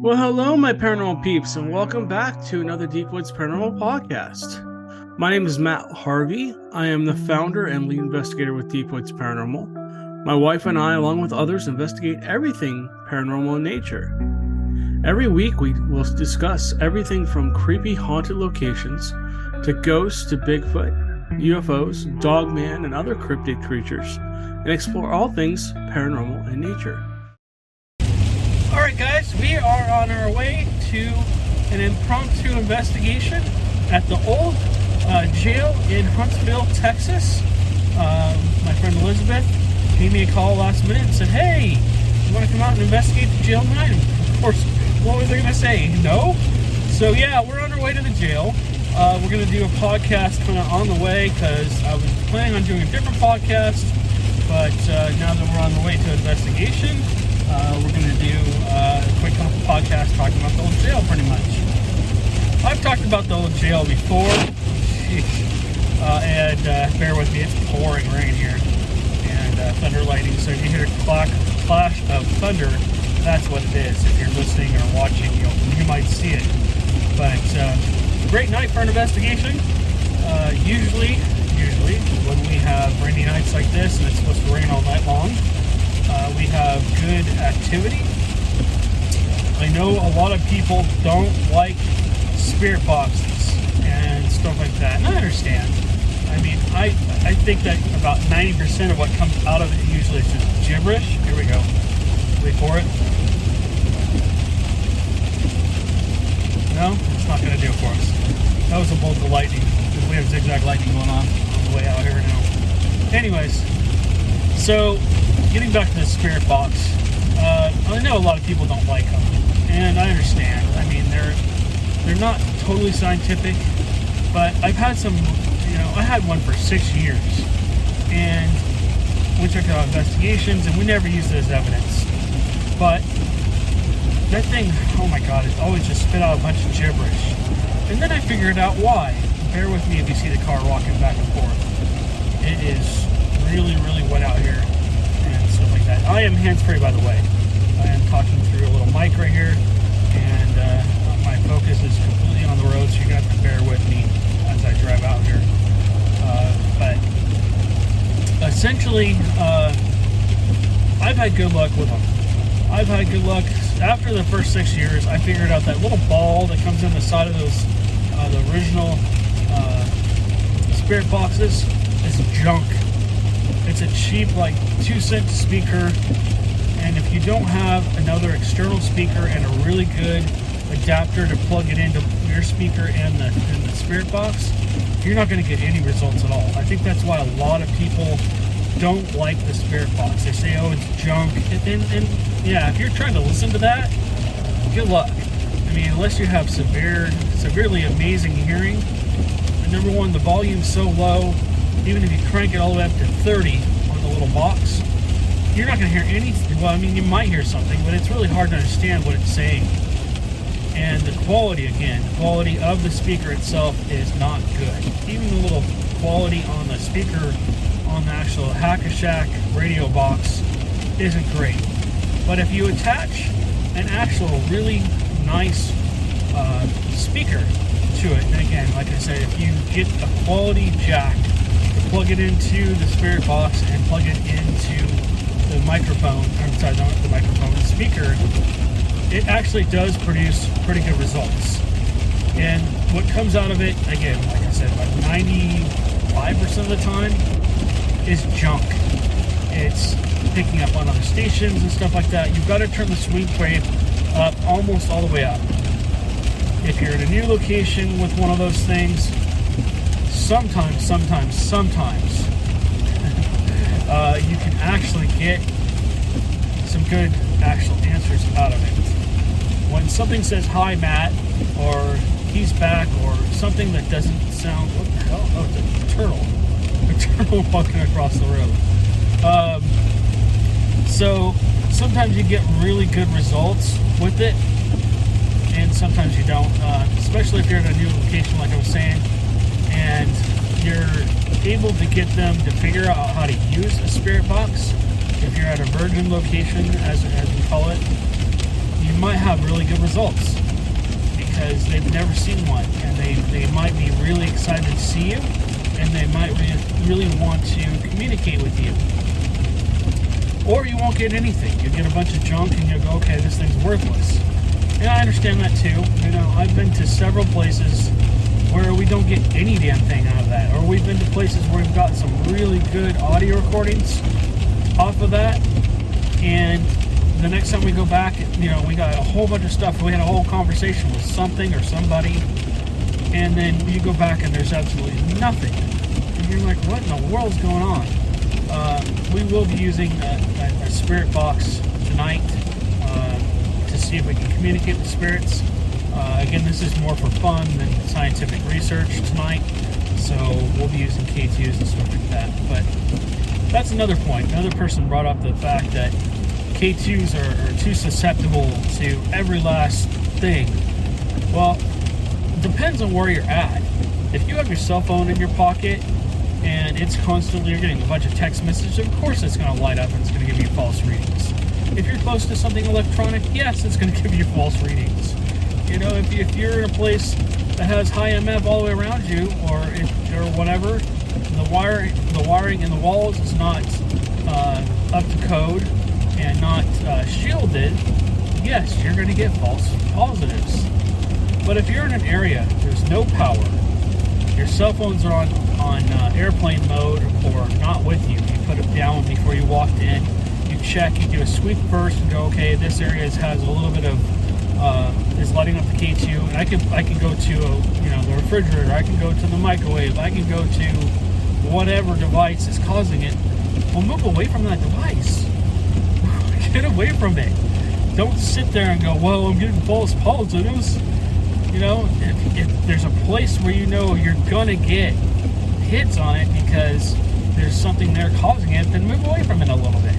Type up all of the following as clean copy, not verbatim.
Well, hello, my paranormal peeps, and welcome back to another Deep Woods Paranormal Podcast. My name is Matt Harvey. I am the founder and lead investigator with Deep Woods Paranormal. My wife and I, along with others, investigate everything paranormal in nature. Every week, we will discuss everything from creepy haunted locations to ghosts to Bigfoot, UFOs, Dogman, and other cryptid creatures, and explore all things paranormal in nature. Alright guys, we are on our way to an impromptu investigation at the old jail in Huntsville, Texas. My friend Elizabeth gave me a call last minute and said, "Hey, you want to come out and investigate the jail tonight?" And of course, what was I going to say? No? So yeah, we're on our way to the jail. We're going to do a podcast kind of on the way because I was planning on doing a different podcast, but now that we're on the way to investigation, we're going to do a quick podcast talking about the old jail pretty much. I've talked about the old jail before, and bear with me, it's pouring rain here, and thunder lightning, so if you hear a clash of thunder, that's what it is. If you're listening or watching, you might see it. But great night for an investigation. Usually when we have rainy nights like this and it's supposed to rain all night long, we have good activity. I know a lot of people don't like spirit boxes and stuff like that, and I understand. I mean, I think that about 90% of what comes out of it usually is just gibberish. Here we go. Wait for it. No, it's not going to do it for us. That was a bolt of lightning. We have zigzag lightning going on the way out here now. Anyways, so getting back to the spirit box, I know a lot of people don't like them, and I understand. I mean, they're not totally scientific, but I've had some, I had one for 6 years, and we took out investigations, and we never used it as evidence. But that thing, oh my God, it always just spit out a bunch of gibberish. And then I figured out why. Bear with me if you see the car rocking back and forth. It is really, really wet out here and stuff like that. I am hands-free, by the way. I am talking through a little mic right here, and my focus is completely on the road, so you're going to have to bear with me as I drive out here. But essentially, I've had good luck with them. I've had good luck. After the first 6 years, I figured out that little ball that comes in the side of those, the original spirit boxes is junk. It's a cheap, 2-cent speaker, and if you don't have another external speaker and a really good adapter to plug it into your speaker and the spirit box, you're not going to get any results at all. I think that's why a lot of people don't like the spirit box. They say, "Oh, it's junk," and yeah, if you're trying to listen to that, good luck. I mean, unless you have severely amazing hearing. And number one, the volume's so low, even if you crank it all the way up to 30 on the little box, you're not going to hear anything. Well, I mean, you might hear something, but it's really hard to understand what it's saying. And the quality of the speaker itself is not good. Even the little quality on the speaker on the actual Hack-a-Shack radio box isn't great. But if you attach an actual really nice speaker to it, and again, like I said, if you get a quality jack to plug it into the spirit box and plug it into the microphone, the speaker, it actually does produce pretty good results. And what comes out of it, again, like I said, 95% of the time is junk. It's picking up on other stations and stuff like that. You've got to turn the sweep wave up almost all the way up. If you're in a new location with one of those things, sometimes you can actually get some good actual answers out of it. When something says, "Hi, Matt," or "He's back," or something that doesn't sound, what the hell? Oh, it's a turtle. A turtle walking across the road. So sometimes you get really good results with it, and sometimes you don't, especially if you're in a new location, like I was saying, and you're able to get them to figure out how to use a spirit box. If you're at a virgin location, as we call it, you might have really good results because they've never seen one, and they might be really excited to see you, and they might really want to communicate with you. Or you won't get anything. You get a bunch of junk and you'll go, okay, this thing's worthless. And I understand that too. You know, I've been to several places where we don't get any damn thing out of that. Or we've been to places where we've got some really good audio recordings off of that. And the next time we go back, you know, we got a whole bunch of stuff. We had a whole conversation with something or somebody. And then you go back and there's absolutely nothing. And you're like, what in the world's going on? We will be using a spirit box tonight to see if we can communicate with spirits. Again, this is more for fun than scientific research tonight, so we'll be using K2s and stuff like that. But that's another point. Another person brought up the fact that K2s are too susceptible to every last thing. Well, it depends on where you're at. If you have your cell phone in your pocket and it's constantly, you're getting a bunch of text messages, of course it's going to light up and it's going to give you false readings. If you're close to something electronic, yes, it's going to give you false readings. You know, if you're in a place that has high MF all the way around you, or whatever, the wiring in the walls is not up to code and not shielded, yes, you're going to get false positives. But if you're in an area, there's no power, your cell phones are on airplane mode or not with you, you put it down before you walked in, you check, you do a sweep first and go, okay, this area has a little bit of, is lighting up the K2, and I can go to, the refrigerator, I can go to the microwave, I can go to whatever device is causing it. Well, move away from that device. Get away from it. Don't sit there and go, well, I'm getting false positives. You know, if there's a place where you know you're gonna get hits on it because there's something there causing it, then move away from it a little bit.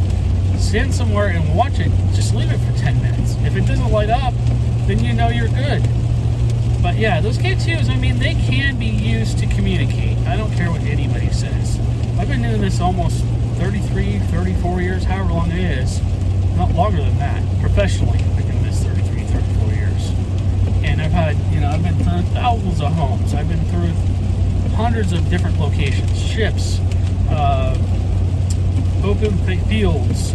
Stand somewhere and watch it. Just leave it for 10 minutes. If it doesn't light up, then you know you're good. But yeah, those K2s, I mean, they can be used to communicate. I don't care what anybody says. I've been doing this almost 33, 34 years, however long it is. Not longer than that. Professionally, I've been doing this 33, 34 years. And I've been through thousands of homes. I've been through hundreds of different locations, ships, open fields,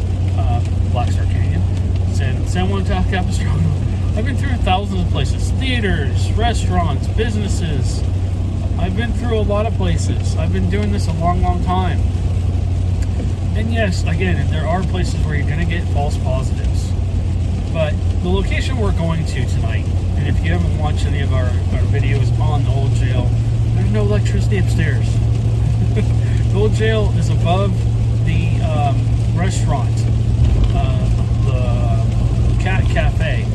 Black Star Canyon, San Juan Capistrano. I've been through thousands of places, theaters, restaurants, businesses. I've been through a lot of places. I've been doing this a long, long time. And yes, again, there are places where you're going to get false positives. But the location we're going to tonight, and if you haven't watched any of our videos on the old jail, there's no electricity upstairs. The old jail is above the restaurant, the Cat Cafe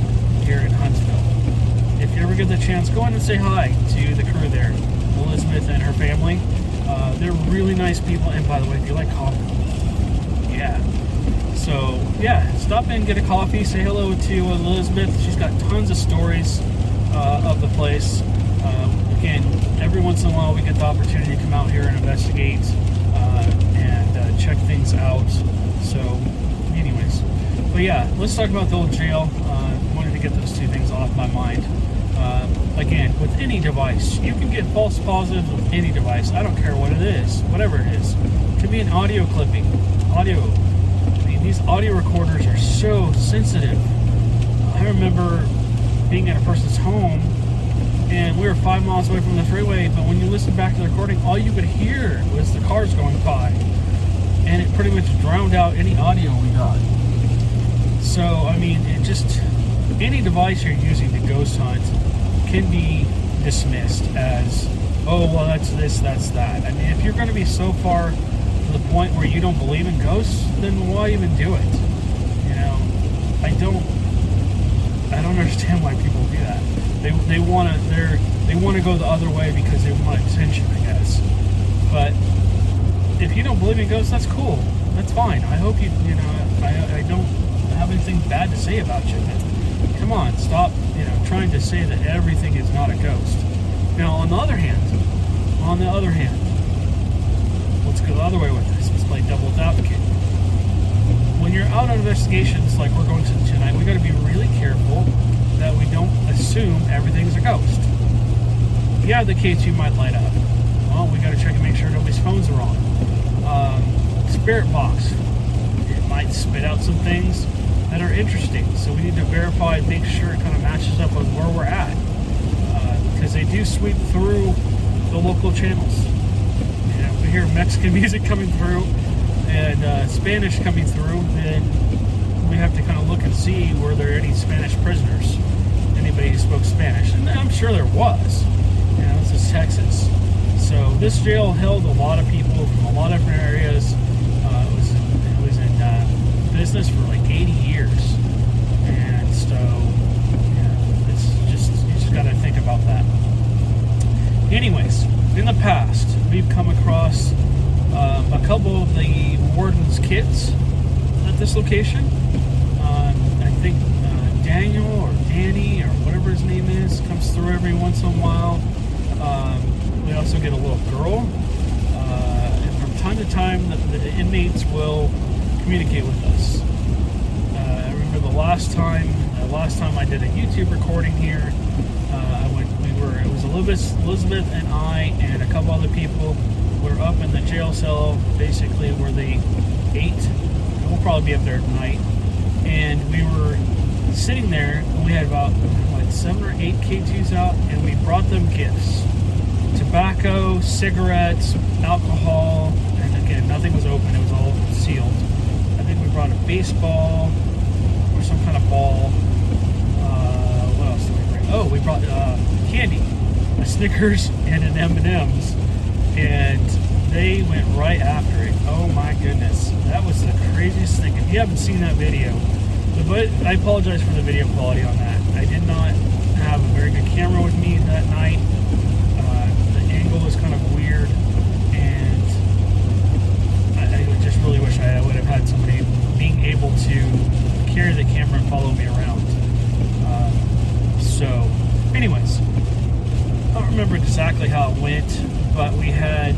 here in Huntsville. If you ever get the chance, go in and say hi to the crew there, Elizabeth and her family. They're really nice people, and by the way, if you like coffee, yeah. So, yeah, stop in, get a coffee, say hello to Elizabeth. She's got tons of stories of the place. Again, every once in a while we get the opportunity to come out here and investigate and check things out. So, anyways. But yeah, let's talk about the old jail. Wanted to get those two things off my mind. Again, with any device, you can get false positives with any device. I don't care what it is, whatever it is. It could be an audio clipping, audio. I mean, these audio recorders are so sensitive. I remember being at a person's home, and we were 5 miles away from the freeway, but when you listen back to the recording, all you could hear was the cars going by. And it pretty much drowned out any audio we got. So, I mean, it just, any device you're using to ghost hunt can be dismissed as, oh, well, that's this, that's that. I mean, if you're going to be so far to the point where you don't believe in ghosts, then why even do it? You know, I don't understand why people do that. They want to go the other way because they want attention, I guess. But if you don't believe in ghosts, that's cool. That's fine. I hope I don't have anything bad to say about you. But come on, stop, trying to say that everything is not a ghost. Now, on the other hand, let's go the other way with this. Let's play devil's advocate. when you're out on investigations like we're going to tonight, we got to be really careful that we don't assume everything's a ghost. Yeah, the K2 might light up. Well, we got to check and make sure nobody's phones are on. Spirit box, it might spit out some things that are interesting, so we need to verify and make sure it kind of matches up with where we're at, because they do sweep through the local channels. You know, if we hear Mexican music coming through and Spanish coming through, then we have to kind of look and see were there any Spanish prisoners, anybody who spoke Spanish, and I'm sure there was. You know, this is Texas, so this jail held a lot of people from a lot of different areas. It was in business for like 80 years, and so yeah, it's just, you just got to think about that. Anyways, in the past, we've come across a couple of the warden's kids at this location. I think Daniel or Danny or whatever his name is comes through every once in a while. We also get a little girl, and from time to time the inmates will communicate with us. I remember the last time I did a YouTube recording here, it was Elizabeth and I and a couple other people were up in the jail cell, basically where they ate, and we'll probably be up there tonight, and we were sitting there, and we had about 7 or 8 K2s out, and we brought them gifts. Tobacco, cigarettes, alcohol, and again, nothing was open, it was all sealed. I think we brought a baseball or some kind of ball. What else did we bring? Oh, we brought candy, a Snickers and an M&M's, and they went right after it. Oh my goodness, that was the craziest thing. If you haven't seen that video, but I apologize for the video quality on that. I did not have a very good camera with me that night. The angle was kind of weird, and I just really wish I would have had somebody being able to carry the camera and follow me around. So, anyways, I don't remember exactly how it went, but we had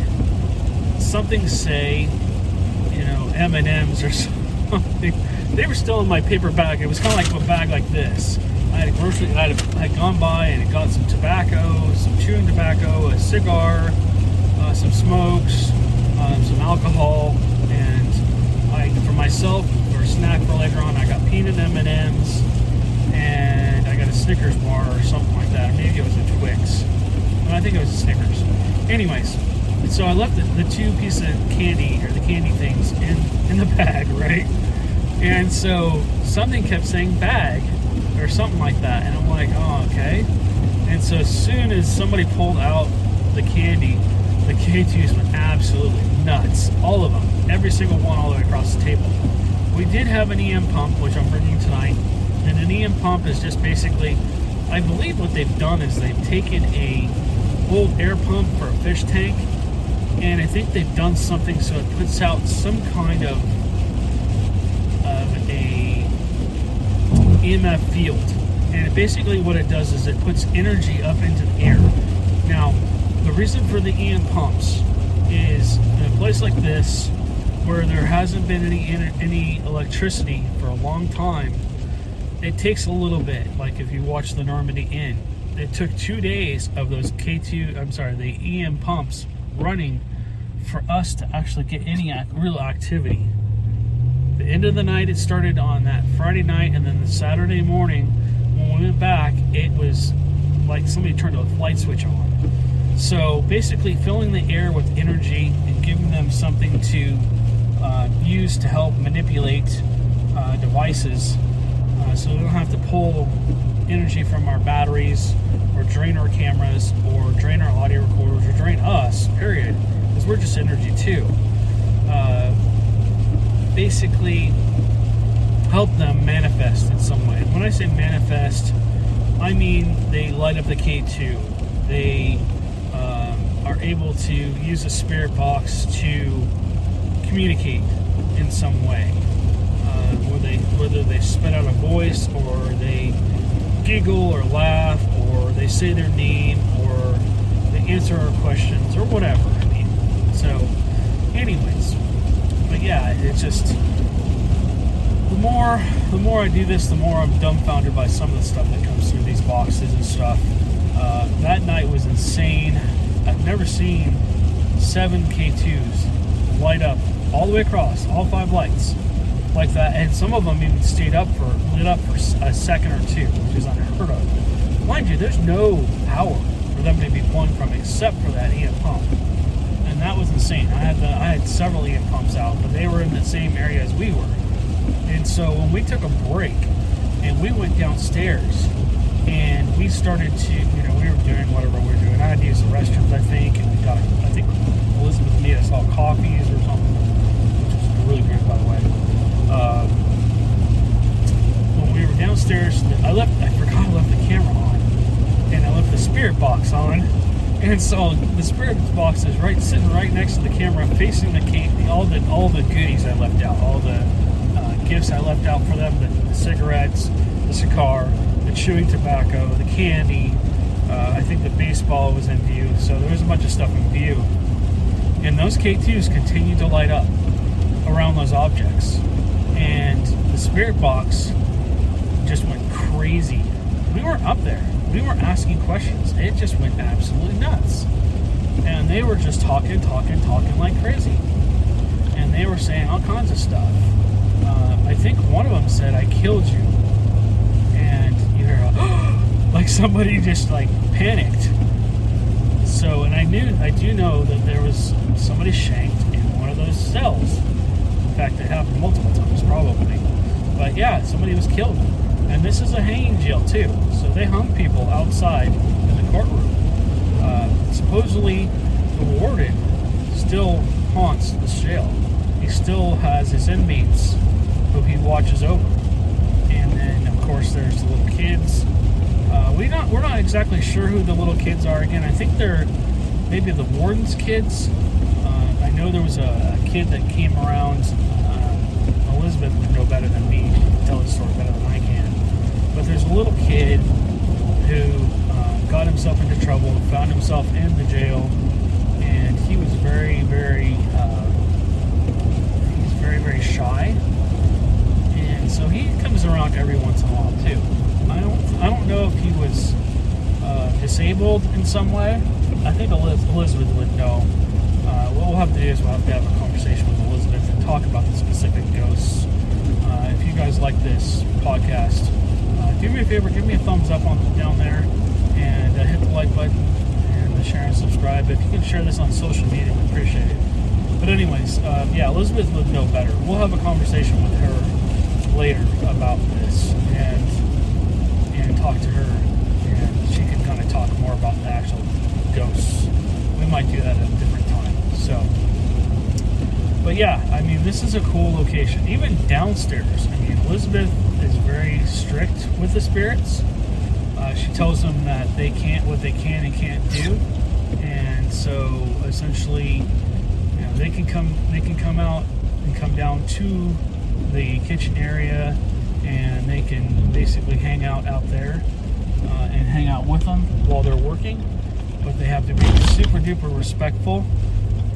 something say, M&M's or something. They were still in my paper bag. It was kind of like a bag like this. I had gone by and got some tobacco, some chewing tobacco, a cigar, some smokes, some alcohol, and for myself, for a snack for later on, I got peanut M&M's, and I got a Snickers bar or something like that. Or maybe it was a Twix. I think it was a Snickers. Anyways, so I left the 2 pieces of candy, or the candy things, in the bag, right? And so something kept saying bag or something like that, and I'm like, oh, okay. And so as soon as somebody pulled out the candy, the K2s went absolutely nuts. All of them, every single one, all the way across the table. We did have an EM pump, which I'm bringing tonight, and an EM pump is just basically, I believe what they've done is they've taken a old air pump for a fish tank, and I think they've done something so it puts out some kind of a EMF field, and basically what it does is it puts energy up into the air. Now, the reason for the EM pumps is in a place like this where there hasn't been any electricity for a long time, it takes a little bit. Like if you watch the Normandy Inn, it took 2 days of those the EM pumps running for us to actually get any real activity. The end of the night, it started on that Friday night, and then the Saturday morning, when we went back, it was like somebody turned a light switch on. So basically filling the air with energy and giving them something to use to help manipulate devices, so we don't have to pull energy from our batteries or drain our cameras or drain our audio recorders or drain us, period, because we're just energy too. Basically help them manifest in some way. When I say manifest, I mean they light up the K2. They are able to use a spirit box to communicate in some way. Whether they spit out a voice, or they giggle or laugh, or they say their name, or they answer our questions, or whatever. I mean, so anyways, but yeah, it's just the more I do this, the more I'm dumbfounded by some of the stuff that comes through these boxes and stuff. That night was insane. I've never seen 7 K2s light up all the way across, all 5 lights like that, and some of them even lit up for a second or two, which is unheard of. Mind you, there's no power for them to be pulling from except for that EM pump, and that was insane. I had several EM pumps out, but they were in the same area as we were. And so when we took a break and we went downstairs and we started to, we were doing whatever we were doing. I had to use the restrooms, I think, and I think Elizabeth made us all coffees or something, which was really great, by the way. When we were downstairs, I forgot I left the camera on, and I left the spirit box on. And so the spirit box is sitting right next to the camera, facing the cake, all the goodies I left out, all the gifts I left out for them, the cigarettes, the cigar, the chewing tobacco, the candy. I think the baseball was in view, so there was a bunch of stuff in view. And those K2s continued to light up around those objects. And the spirit box just went crazy. We weren't up there. We weren't asking questions. It just went absolutely nuts. And they were just talking like crazy. And they were saying all kinds of stuff. I think one of them said, "I killed you." And you hear like somebody just like panicked. So, and I do know that there was somebody shanked in one of those cells. In fact, it happened multiple times, probably. But yeah, somebody was killed. And this is a hanging jail, too. So they hung people outside in the courtroom. Supposedly, the warden still haunts this jail. He still has his inmates who he watches over. And then, of course, there's the little kids. We're not exactly sure who the little kids are. Again, I think they're maybe the warden's kids. I know there was a kid that came around. Elizabeth would know better than me. She can tell the story better than I can. But there's a little kid who got himself into trouble, found himself in the jail, and he was very, very shy. And so he comes around every once in a while too. I don't know if he was disabled in some way. I think Elizabeth would know. What we'll have to do is we'll have to have a conversation with Elizabeth and talk about the specific ghosts. If you guys like this podcast, do me a favor, give me a thumbs up down there, and hit the like button, and share and subscribe. If you can share this on social media, we appreciate it. But anyways, Elizabeth would know better. We'll have a conversation with her later about this, and talk to her, and she can kind of talk more about the actual ghosts. We might do that at a different time. So, but yeah, I mean, this is a cool location. Even downstairs, I mean, Elizabeth is very strict with the spirits. She tells them that what they can and can't do, and so essentially, they can come out and come down to the kitchen area, and they can basically hang out there and hang out with them while they're working. But they have to be super duper respectful,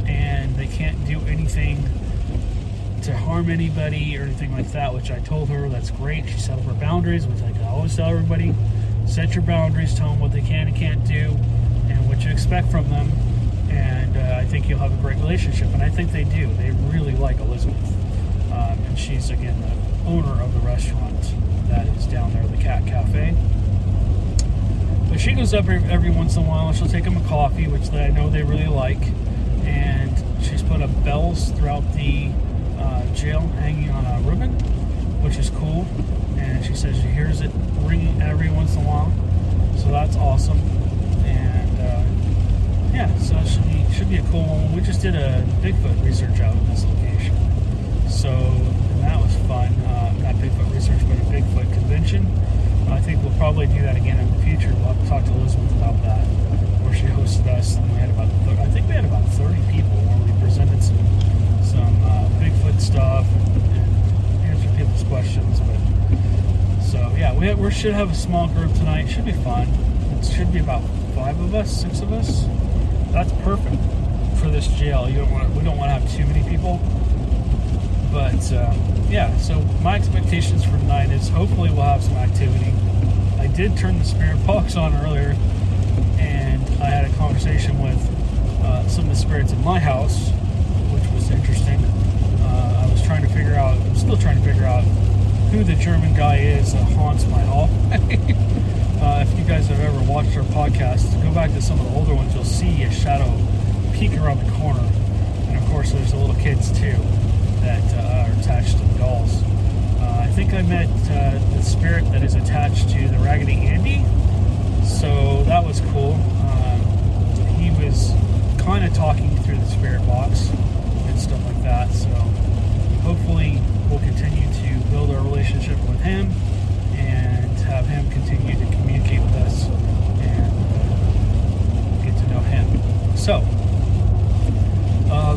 and they can't do anything to harm anybody or anything like that, which I told her that's great. She set up her boundaries, which I always tell everybody: set your boundaries, tell them what they can and can't do, and what you expect from them. And I think you'll have a great relationship, and I think they do. They really like Elizabeth, and she's, again, the owner of the restaurant that is down there, the Cat Cafe. But she goes up every once in a while, and she'll take them a coffee, which I know they really like. And she's put up bells throughout the jail, hanging on a ribbon, which is cool. And she says she hears it ringing every once in a while, so that's awesome. And so it should be a cool one. We just did a Bigfoot research out in this location, so that was fun. Not Bigfoot research, but a Bigfoot convention. I think we'll probably do that again in the future. We'll have to talk to Elizabeth about that, where she hosted us, and we had about 30 people where we presented some Bigfoot stuff and answered people's questions. But so yeah, we should have a small group tonight. Should be fun. It should be about 6 of us. That's perfect for this jail. We don't want to have too many people, But yeah, so my expectations for tonight is hopefully we'll have some activity. I did turn the spirit box on earlier, and I had a conversation with some of the spirits in my house, which was interesting. I was trying to figure out, I'm still trying to figure out who the German guy is that haunts my hallway. If you guys have ever watched our podcast, go back to some of the older ones, you'll see a shadow peek around the corner. And of course, there's the little kids too that are attached to the dolls. I think I met the spirit that is attached to the Raggedy Andy, so that was cool. He was kind of talking through the spirit box and stuff like that, so hopefully we'll continue to build our relationship with him and have him continue to communicate with us and get to know him. So,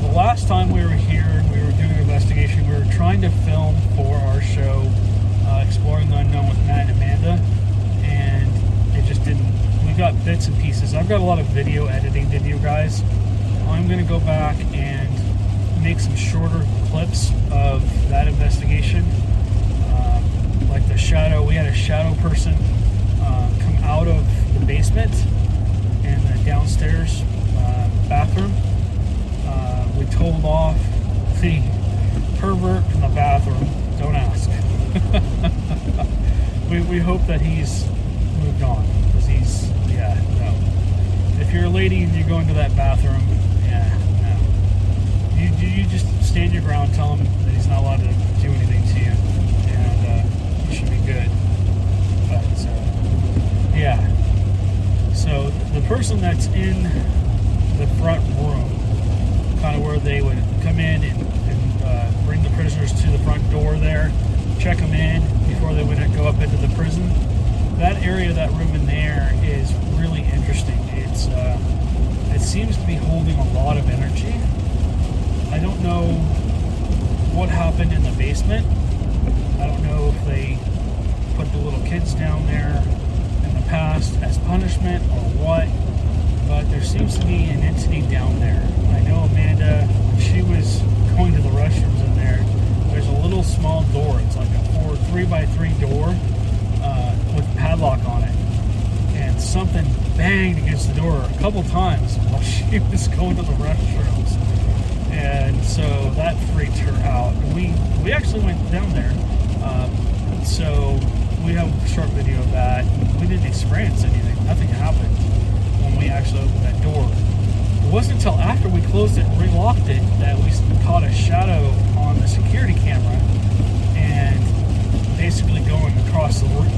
the last time we were here and we were doing an investigation, we were trying to film for our show, Exploring the Unknown with Matt and Amanda, and it just didn't. We got bits and pieces. I've got a lot of video editing to do, guys. I'm going to go back and make some shorter clips of that investigation. Like the shadow, we had a shadow person come out of the basement and the downstairs bathroom. We told off the pervert in the bathroom. Don't ask. we hope that he's moved on, because he's, no. If you're a lady and you go into that bathroom, no. You just stand your ground, tell him that he's not allowed to do anything to you, and you should be good. But, so the person that's in the front room, kind of where they would come in and bring the prisoners to the front door there, check them in before they would go up into the prison. That area, that room in there, is really interesting. It seems to be holding a lot of energy. I don't know what happened in the basement. I don't know if they put the little kids down there in the past as punishment or what, but there seems to be an entity down there. I know Amanda, when she was going to the restrooms in there's a little small door. It's like a 3x3 door with a padlock on it, and something banged against the door a couple times while she was going to the restrooms, and so that freaked her out. We actually went down there, so we have a short video of that. We didn't experience anything. Nothing happened when we actually opened that door. It wasn't until after we closed it and relocked it that we caught a shadow on the security camera and basically going across the room.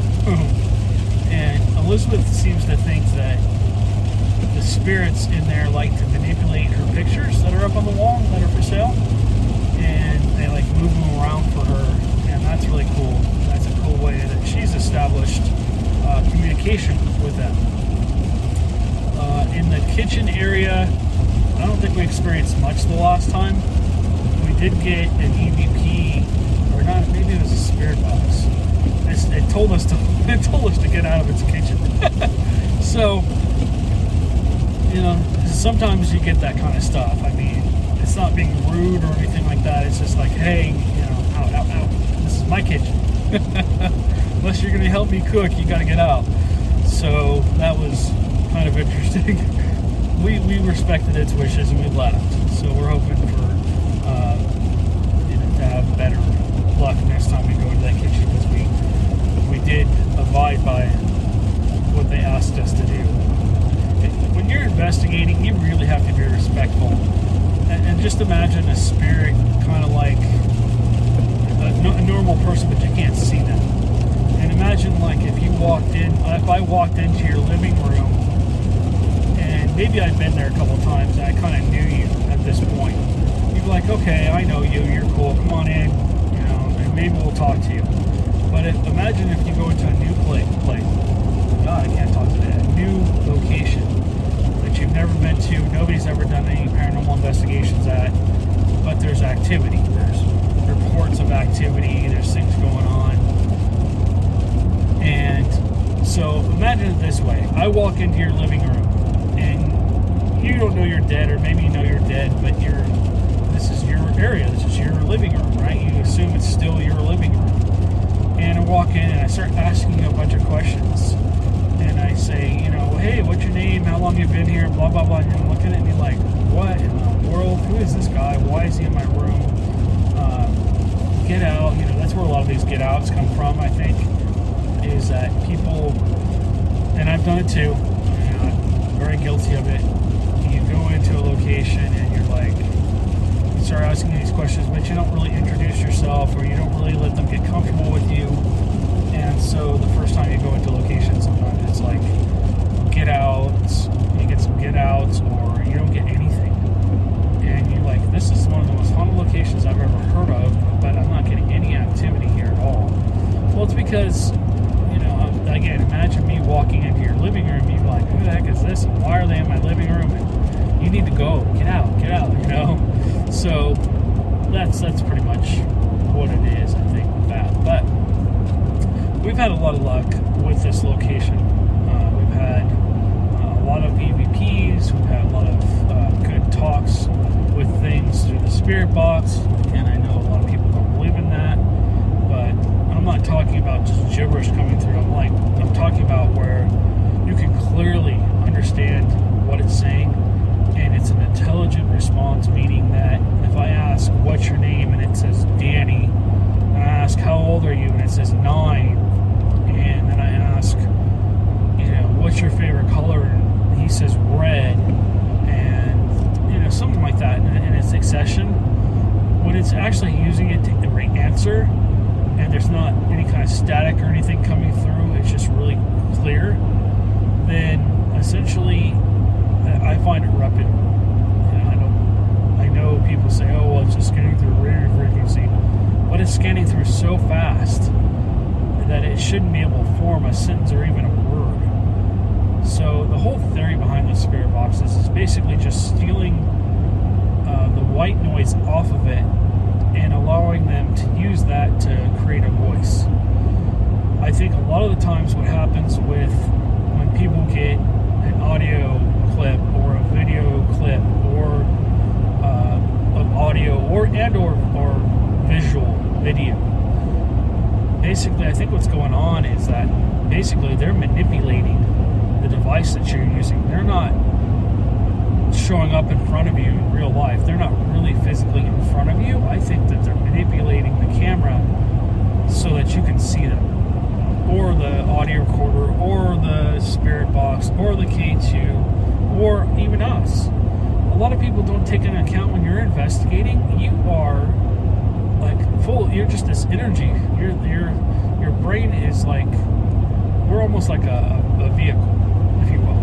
And Elizabeth seems to think that the spirits in there like to manipulate her pictures that are up on the wall that are for sale, and they like move them around for her, and that's really cool. That's a cool way that she's established communication with them. In the kitchen area, I don't think we experienced much the last time. We did get an EVP, or not, maybe it was a spirit box. It told us to get out of its kitchen. So, sometimes you get that kind of stuff. I mean, it's not being rude or anything like that. It's just like, hey, out. This is my kitchen. Unless you're going to help me cook, you got to get out. So that was kind of interesting. We respected its wishes and we left. So we're hoping for to have better luck next time we go into that kitchen, because we did abide by what they asked us to do. When you're investigating, you really have to be respectful. And just imagine a spirit kind of like a normal person, but you can't see them. And imagine like if I walked into your living room, and maybe I'd been there a couple of times and I kind of knew you at this point. You'd be like, okay, I know you, you're cool, come on in, and maybe we'll talk to you. But imagine if you go into a new place, God, I can't talk to that, a new location that you've never been to, nobody's ever done any paranormal investigations at, but there's activity, there's reports of activity, there's things going on. And so imagine it this way. I walk into your living room and you don't know you're dead, or maybe you know you're dead, but the this is your area, this is your living room, right? You assume it's still your living room. And I walk in and I start asking you a bunch of questions. And I say, hey, what's your name? How long you been here? Blah, blah, blah. And I'm looking at me like, what in the world? Who is this guy? Why is he in my room? Get out. That's where a lot of these get outs come from, I think, is that people, and I've done it too, I'm very guilty of it. You go into a location and you're like, you start asking these questions, but you don't really introduce yourself, or you don't really let them get comfortable with you. And so the first time you go into locations, sometimes it's like get outs, you get some get outs, or you don't get anything. And you're like, this is one of the most haunted locations I've ever heard of, but I'm not getting any activity here at all. Well, it's because, again, imagine me walking into your living room and you're like, who the heck is this? And why are they in my living room? And you need to go, get out, So that's pretty much what it is, I think, with that. But we've had a lot of luck with this location. We've had a lot of EVPs. We've had a lot of good talks with things through the spirit box. And I know a lot of people don't believe in that. But I'm not talking about just gibberish coming through. I'm talking about where you can clearly understand what it's saying. And it's an intelligent response, meaning that if I ask, what's your name? And it says Danny. And I ask, how old are you? And it says 9. And then I ask, what's your favorite color? And he says red. And, something like that. And it's succession. When it's actually using it to answer, and there's not any kind of static or anything coming through, it's just really clear, then essentially I find it reputable. I know people say, oh, well, it's just scanning through radio frequency. But it's scanning through so fast that it shouldn't be able to form a sentence or even a word. So the whole theory behind the spirit boxes is basically just stealing the white noise off of it and allowing them to use that to create a voice. I think a lot of the times what happens with when people get an audio clip or a video clip or of audio or visual video, basically I think what's going on is that basically they're manipulating the device that you're using. They're not showing up in front of you in real life. They're not really physically in front of you. I think that they're manipulating the camera so that you can see them, or the audio recorder, or the spirit box, or the K2, or even us. A lot of people don't take into account when you're investigating. You are like full. You're just this energy. Your brain is like, we're almost like a vehicle, if you will.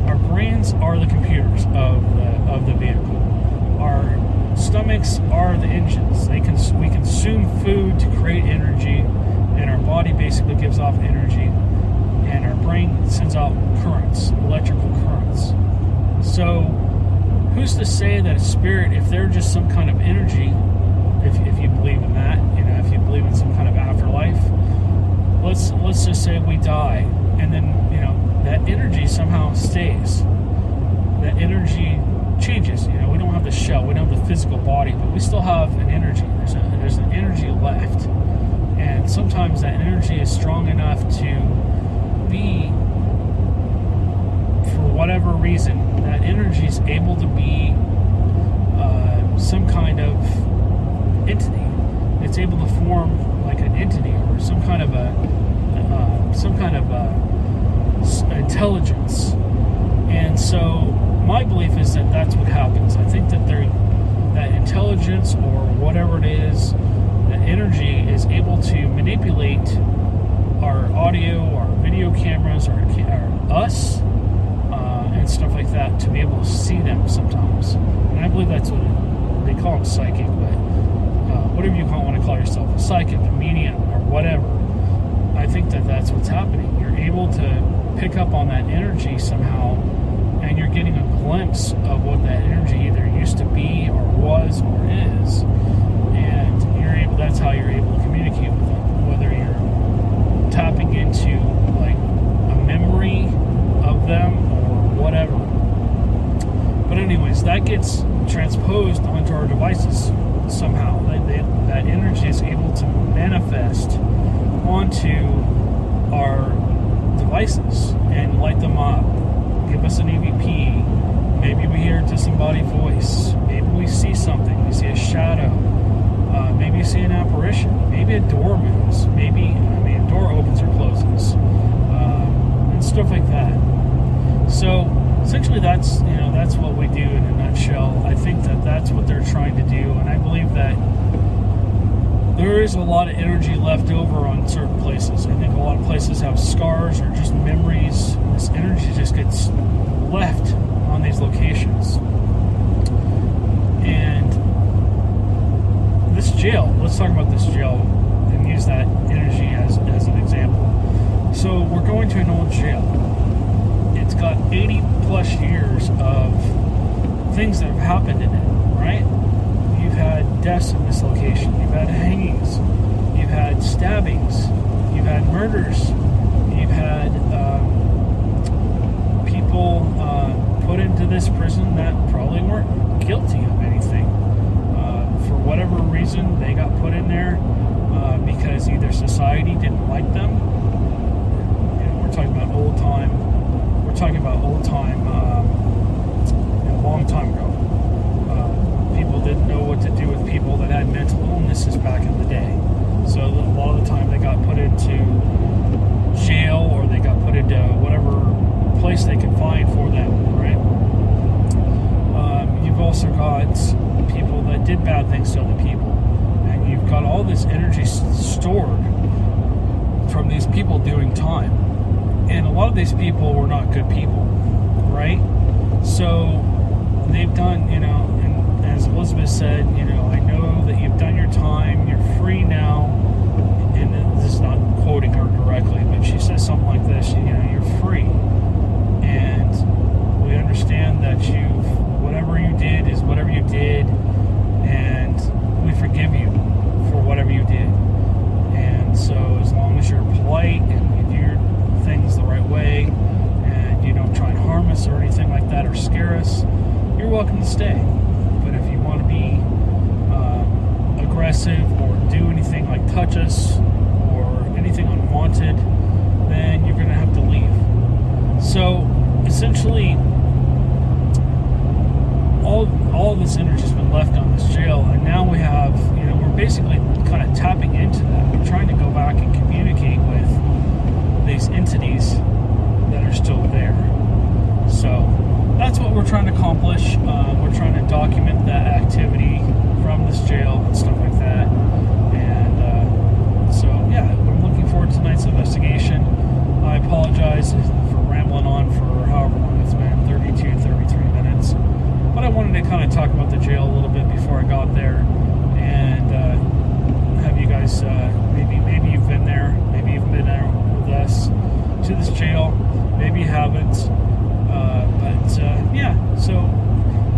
Our brains are the computers of the vehicle. Our stomachs are the engines. We consume food to create energy, and our body basically gives off energy, and our brain sends out currents, electrical currents. So who's to say that a spirit, if they're just some kind of energy, if you believe in that, if you believe in some kind of afterlife, let's just say we die, and then that energy somehow stays. That energy changes. We don't have the shell, we don't have the physical body, but we still have an energy. There's an energy left, and sometimes that energy is strong enough to be, for whatever reason, that energy is able to be some kind of entity. It's able to form like an entity or some kind of intelligence. And so my belief is that that's what happens. I think that that intelligence or whatever it is, that energy is able to manipulate our audio, our video cameras, our us, and stuff like that, to be able to see them sometimes. And I believe that's what they call them, psychic, but whatever you want to call yourself, a psychic, a medium, or whatever. I think that that's what's happening. You're able to pick up on that energy somehow, and you're getting a glimpse of what that energy either used to be or was or is, and that's how you're able to communicate with them, whether you're tapping into like a memory of them or whatever. But anyways, that gets transposed onto our devices somehow. That energy is able to manifest onto our devices and light them up, give us an EVP. Maybe we hear a disembodied voice. Maybe we see something. We see a shadow. Maybe you see an apparition. Maybe a door moves. Maybe a door opens or closes, and stuff like that. So essentially, that's what we do in a nutshell. I think that's what they're trying to do, and I believe that there is a lot of energy left over on certain places. I think a lot of places have scars or just memories. This energy just gets left on these locations. And this jail, let's talk about this jail and use that energy as an example. So we're going to an old jail. It's got 80 plus years of things that have happened in it, right? You've had deaths in this location. You've had hangings. You've had stabbings. You've had murders. You've had people put into this prison that probably weren't guilty of anything. For whatever reason, they got put in there because either society didn't like them. We're talking about old time. A long time ago. People didn't know what to do with people that had mental illnesses back in the day. So a lot of the time they got put into jail, or they got put into whatever place they could find for them, right? You've also got people that did bad things to other people. And you've got all this energy stored from these people doing time. And a lot of these people were not good people, right? So they've done, and as Elizabeth said, I know that you've done your time, you're free now. And this is not quoting her directly, but she says something like this, you're free. And we understand that whatever you did is whatever you did, and we forgive you for whatever you did. And so as long as you're polite and you do your things the right way, and you don't try and harm us or anything like that or scare us, you're welcome to stay. But if you want to be aggressive or do anything like touch us or anything unwanted, then you're going to have to leave. So essentially, all this energy has been left on this jail, and now we have, we're basically kind of tapping into that. We're trying to go back and communicate with these entities that are still there. So that's what we're trying to accomplish. We're trying to document that activity from this jail and stuff like that. And so, yeah, I'm looking forward to tonight's investigation. I apologize for rambling on for however long it's been, 32, 33 minutes. But I wanted to kind of talk about the jail a little bit before I got there, and have you guys, maybe you've been there, maybe you've been there with us to this jail, maybe you haven't, yeah, so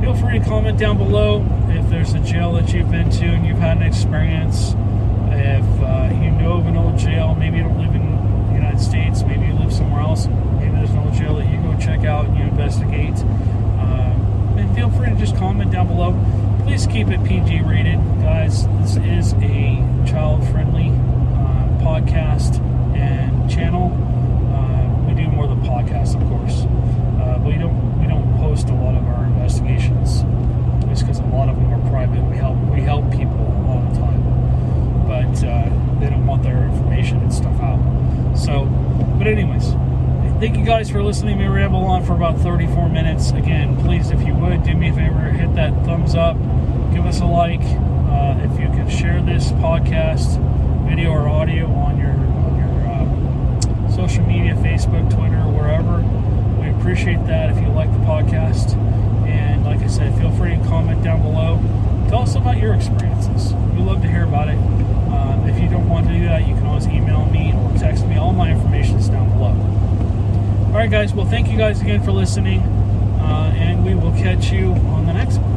feel free to comment down below if there's a jail that you've been to and you've had an experience. If you know of an old jail, maybe you don't live in the United States, maybe you live somewhere else, maybe there's an old jail that you go check out and you investigate, and feel free to just comment down below. Please keep it PG rated, guys. This is a child-friendly podcast and channel. We do more than podcasts, of course, but we don't post a lot of our investigations, just because a lot of them are private. We help people all the time, but they don't want their information and stuff out. So, but anyways, thank you guys for listening to me ramble on for about 34 minutes. Again, please, if you would, do me a favor, hit that thumbs up, give us a like. If you can share this podcast, video or audio on your social media, Facebook, Twitter, wherever, we appreciate that if you like the podcast. And like I said, feel free to comment down below. Tell us about your experiences. We'd love to hear about it. If you don't want to do that, you can always email me or text me. All my information is down below. All right, guys. Well, thank you guys again for listening, and we will catch you on the next one.